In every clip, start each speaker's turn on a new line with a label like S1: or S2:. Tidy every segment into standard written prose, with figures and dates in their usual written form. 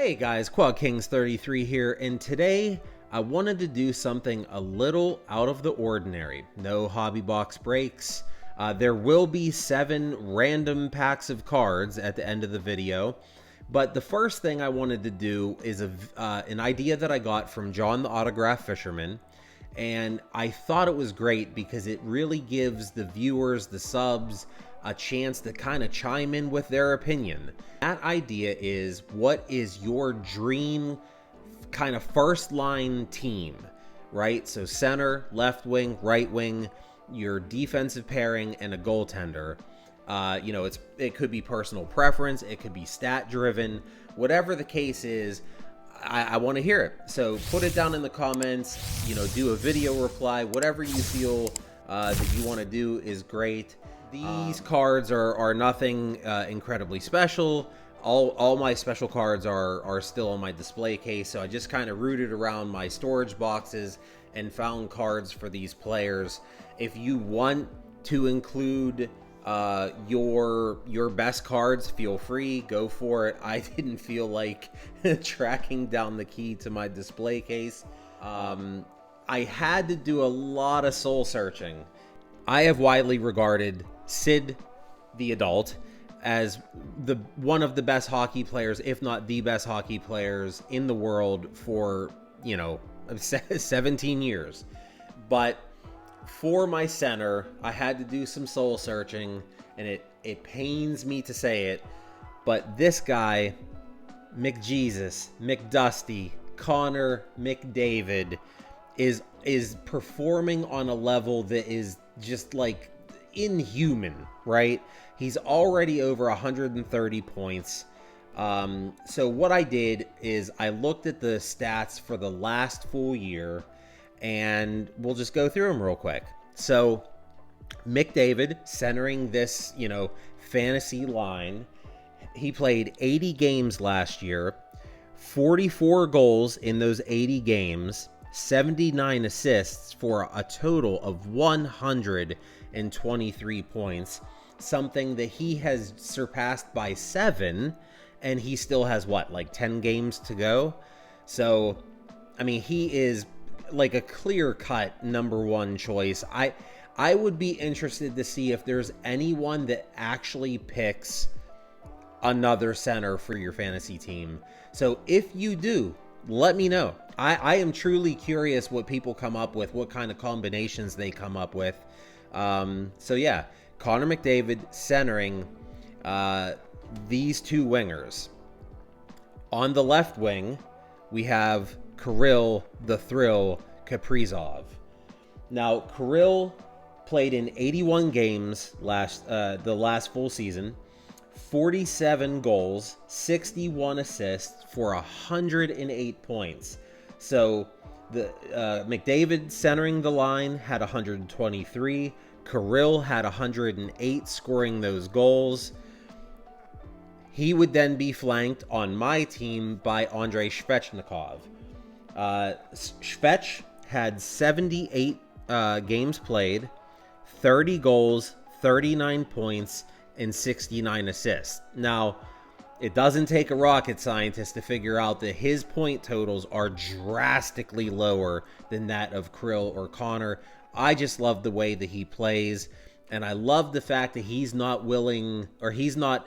S1: Hey guys, Quad Kings 33 here, and today I wanted to do something a little out of the ordinary. No hobby box breaks. There will be 7 random packs of cards at the end of the video. But the first thing I wanted to do is an idea that I got from John the Autograph Fisherman. And I thought it was great because it really gives the viewers, the subs, a chance to kind of chime in with their opinion. That idea is, what is your dream kind of first line team, right? So center, left wing, right wing, your defensive pairing, and a goaltender. It could be personal preference, it could be stat driven, whatever the case is. I want to hear it. So put it down in the comments, do a video reply, whatever you feel that you want to do is great. These cards are nothing incredibly special. All my special cards are still on my display case, so I just kind of rooted around my storage boxes and found cards for these players. If you want to include your best cards, feel free, go for it. I didn't feel like tracking down the key to my display case. I had to do a lot of soul searching. I have widely regarded Sid the Adult as one of the best hockey players, if not the best hockey players in the world for 17 years. But for my center, I had to do some soul searching, and it pains me to say it, but this guy, McJesus, McDusty, Connor McDavid, is performing on a level that is just like inhuman, right? He's already over 130 points. So what I did is I looked at the stats for the last full year, and we'll just go through them real quick. So McDavid, centering this, fantasy line, he played 80 games last year, 44 goals in those 80 games, 79 assists for a total of 123 points, something that he has surpassed by 7, and he still has 10 games to go. So, he is like a clear-cut number 1 choice. I would be interested to see if there's anyone that actually picks another center for your fantasy team. So if you do, let me know. I am truly curious what people come up with, what kind of combinations they come up with. So yeah, Connor McDavid centering these 2 wingers. On the left wing, we have Kirill the Thrill Kaprizov. Now, Kirill played in 81 games the last full season, 47 goals, 61 assists for 108 points. So the McDavid centering the line had 123. Kirill had 108 scoring those goals. He would then be flanked on my team by Andrei Svechnikov. Svech had 78 games played, 30 goals, 39 points, and 69 assists. Now, it doesn't take a rocket scientist to figure out that his point totals are drastically lower than that of Kirill or Connor. I just love the way that he plays, and I love the fact that he's not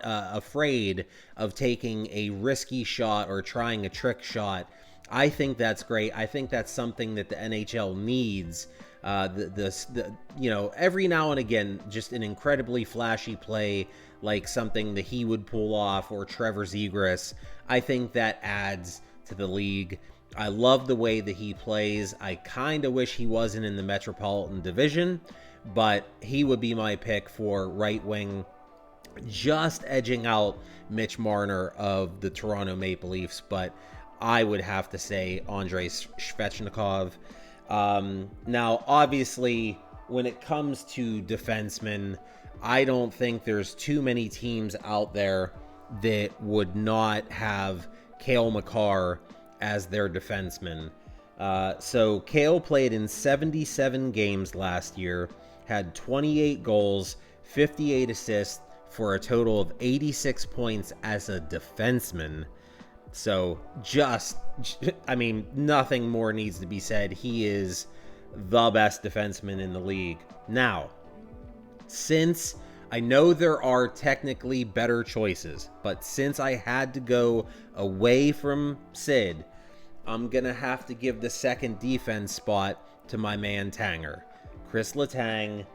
S1: afraid of taking a risky shot or trying a trick shot. I think that's great. I think that's something that the NHL needs. Every now and again, just an incredibly flashy play, like something that he would pull off, or Trevor Zegras. I think that adds to the league. I love the way that he plays. I kind of wish he wasn't in the Metropolitan Division, but he would be my pick for right wing, just edging out Mitch Marner of the Toronto Maple Leafs. But I would have to say Andrei Svechnikov. Now, obviously, when it comes to defensemen, I don't think there's too many teams out there that would not have Cale Makar as their defenseman. So Cale played in 77 games last year, had 28 goals, 58 assists for a total of 86 points as a defenseman. So I mean, nothing more needs to be said. He is the best defenseman in the league. Now, since I know there are technically better choices, but since I had to go away from Sid, I'm going to have to give the second defense spot to my man Tanger. Chris Letang,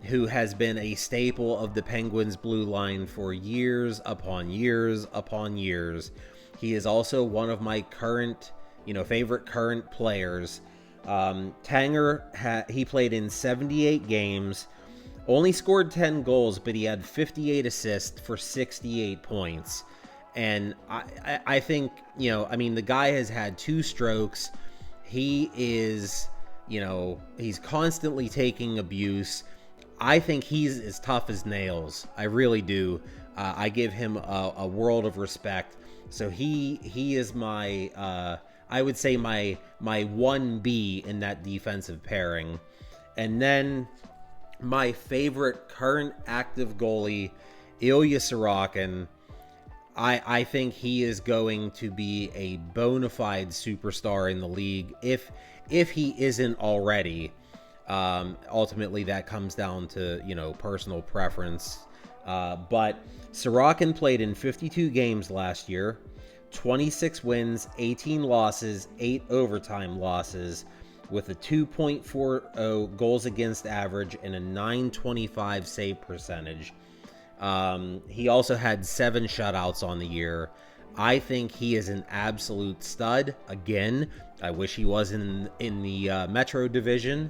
S1: who has been a staple of the Penguins blue line for years upon years upon years. He is also one of my current, favorite current players. Tanger, he played in 78 games, only scored 10 goals, but he had 58 assists for 68 points. And I think, the guy has had 2 strokes. He is, he's constantly taking abuse. I think he's as tough as nails. I really do. I give him a world of respect. So he is my, I would say my 1B in that defensive pairing. And then my favorite current active goalie, Ilya Sorokin. I think he is going to be a bona fide superstar in the league if he isn't already. Ultimately, that comes down to, personal preference. But Sorokin played in 52 games last year, 26 wins, 18 losses, 8 overtime losses, with a 2.40 goals against average and a .925 save percentage. He also had 7 shutouts on the year. I think he is an absolute stud. Again, I wish he was in the Metro division,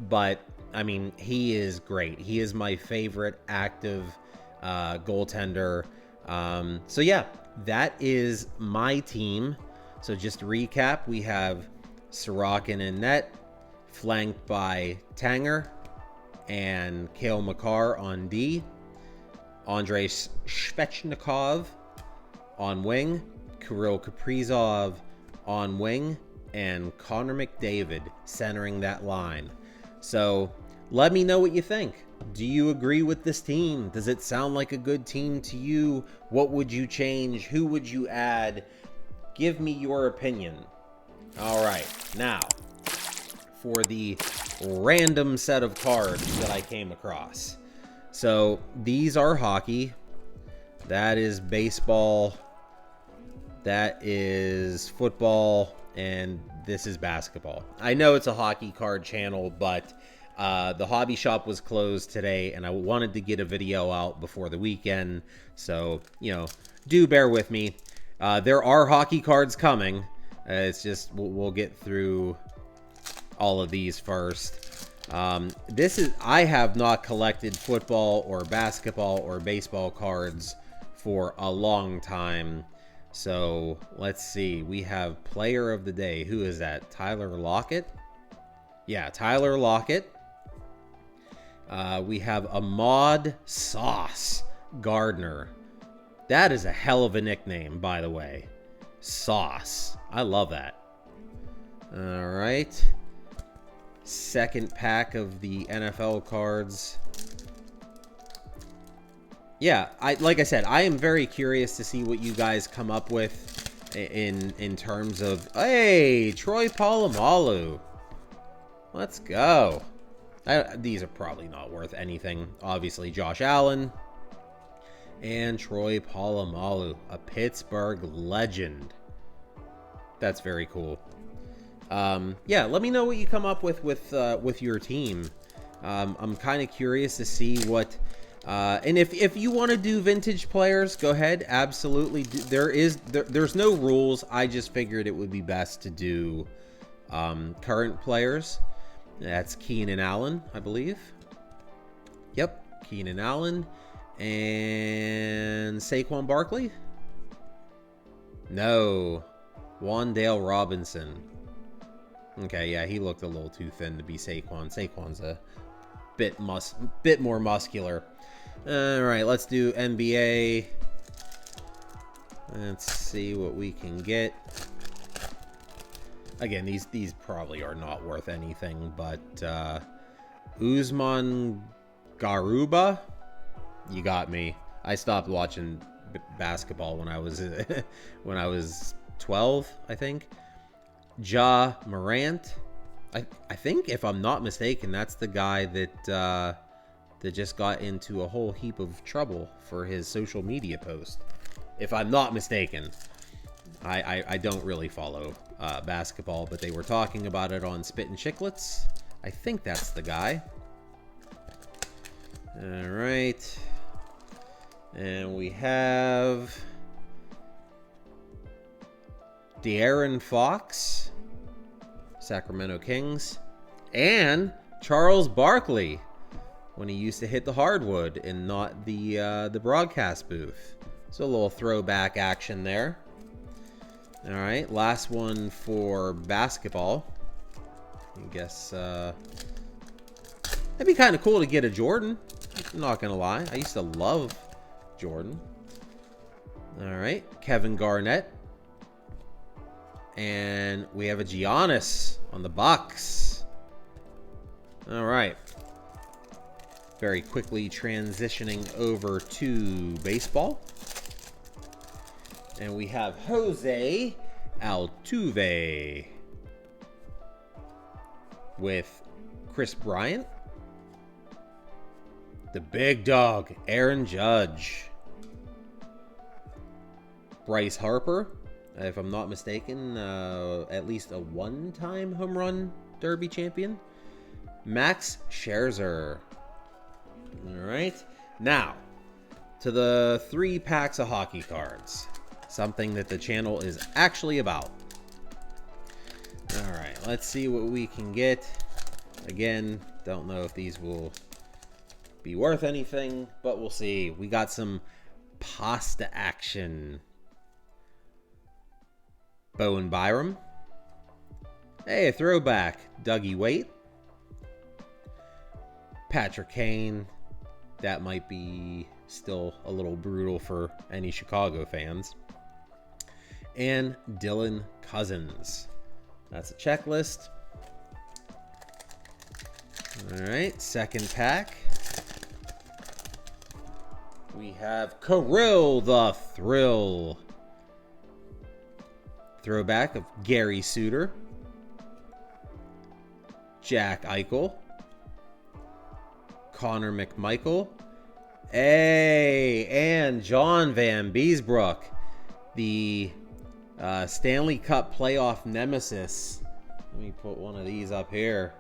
S1: but I mean, he is great. He is my favorite active goaltender. So yeah, that is my team. So just to recap, we have Sorokin in net, flanked by Tanger and Cale Makar on D. Andrei Svechnikov on wing, Kirill Kaprizov on wing, and Connor McDavid centering that line. So let me know what you think. Do you agree with this team? Does it sound like a good team to you? What would you change? Who would you add? Give me your opinion. All right, now for the random set of cards that I came across. So these are hockey. That is baseball. That is football. And this is basketball. I know it's a hockey card channel, but the hobby shop was closed today, and I wanted to get a video out before the weekend. So, do bear with me. There are hockey cards coming. It's just we'll get through all of these first. I have not collected football or basketball or baseball cards for a long time. So let's see. We have player of the day. Who is that? Tyler Lockett? Yeah, Tyler Lockett. We have Ahmad Sauce Gardner. That is a hell of a nickname, by the way. Sauce. I love that. All right. Second pack of the NFL cards. Yeah, like I said, I am very curious to see what you guys come up with in terms of, hey, Troy Polamalu. Let's go. These are probably not worth anything. Obviously, Josh Allen and Troy Polamalu, a Pittsburgh legend. That's very cool. Yeah, let me know what you come up with your team. I'm kind of curious to see what. And if you want to do vintage players, go ahead. Absolutely. There's no rules. I just figured it would be best to do current players. That's Keenan Allen, I believe. Yep, Keenan Allen. And Saquon Barkley? No. Wan'Dale Robinson. Okay, yeah, he looked a little too thin to be Saquon. Saquon's a bit more muscular. All right, let's do NBA. Let's see what we can get. Again, these probably are not worth anything, but Usman Garuba, you got me. I stopped watching basketball when I was 12, I think. Ja Morant. I think, if I'm not mistaken, that's the guy that just got into a whole heap of trouble for his social media post. If I'm not mistaken. I don't really follow basketball, but they were talking about it on Spit and Chicklets. I think that's the guy. All right. And we have De'Aaron Fox, Sacramento Kings, and Charles Barkley, when he used to hit the hardwood and not the broadcast booth. So a little throwback action there. All right, last one for basketball. I guess that'd be kind of cool to get a Jordan. I'm not gonna lie, I used to love Jordan. All right, Kevin Garnett, and we have a Giannis on the Bucks. All right, very quickly transitioning over to baseball. And we have Jose Altuve with Chris Bryant. The big dog, Aaron Judge. Bryce Harper, if I'm not mistaken, at least a one-time home run derby champion. Max Scherzer. All right. Now, to the 3 packs of hockey cards. Something that the channel is actually about. All right, let's see what we can get. Again, don't know if these will be worth anything, but we'll see. We got some pasta action. Bowen Byram. Hey, a throwback. Dougie Waite. Patrick Kane. That might be still a little brutal for any Chicago fans. And Dylan Cousins. That's a checklist. All right, second pack. We have Kirill the Thrill. Throwback of Gary Suter. Jack Eichel. Connor McMichael. Hey, and John Van Beesbrook, the Stanley Cup playoff nemesis. Let me put one of these up here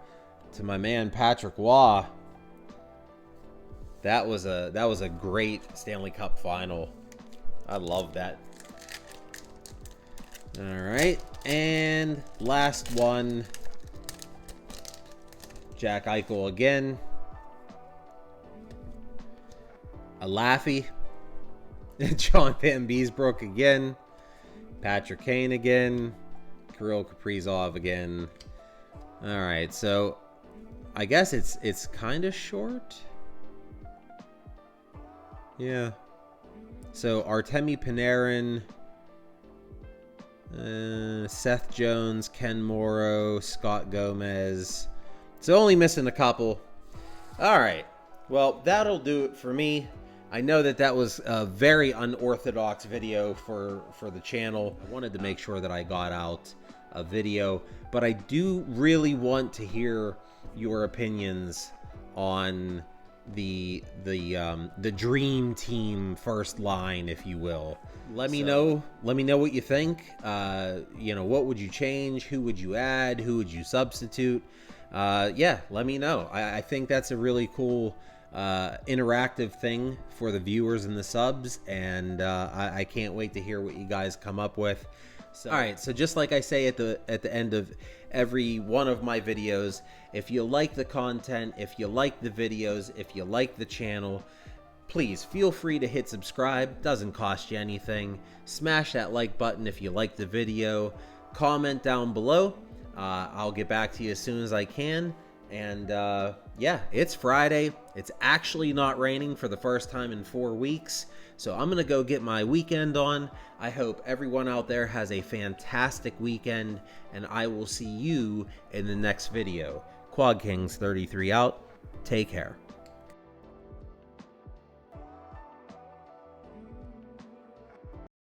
S1: to my man Patrick Waugh. That was a great Stanley Cup final. I love that. All right, and last one, Jack Eichel again. A Laffy. John Van Beesbrook again. Patrick Kane again. Kirill Kaprizov again. All right, so I guess it's kind of short. Yeah. So Artemi Panarin, Seth Jones, Ken Morrow, Scott Gomez. So only missing a couple. All right. Well, that'll do it for me. I know that was a very unorthodox video for the channel. I wanted to make sure that I got out a video, but I do really want to hear your opinions on the dream team first line, if you will. Let me know what you think. What would you change? Who would you add? Who would you substitute? Yeah, let me know. I think that's a really cool interactive thing for the viewers and the subs, and I can't wait to hear what you guys come up with. So, all right, so just like I say at the end of every one of my videos, if you like the content, if you like the videos, if you like the channel, please feel free to hit subscribe. Doesn't cost you anything. Smash that like button if you like the video. Comment down below. I'll get back to you as soon as I can. And yeah, it's Friday. It's actually not raining for the first time in 4 weeks. So I'm going to go get my weekend on. I hope everyone out there has a fantastic weekend, and I will see you in the next video. Quad Kings 33 out. Take care.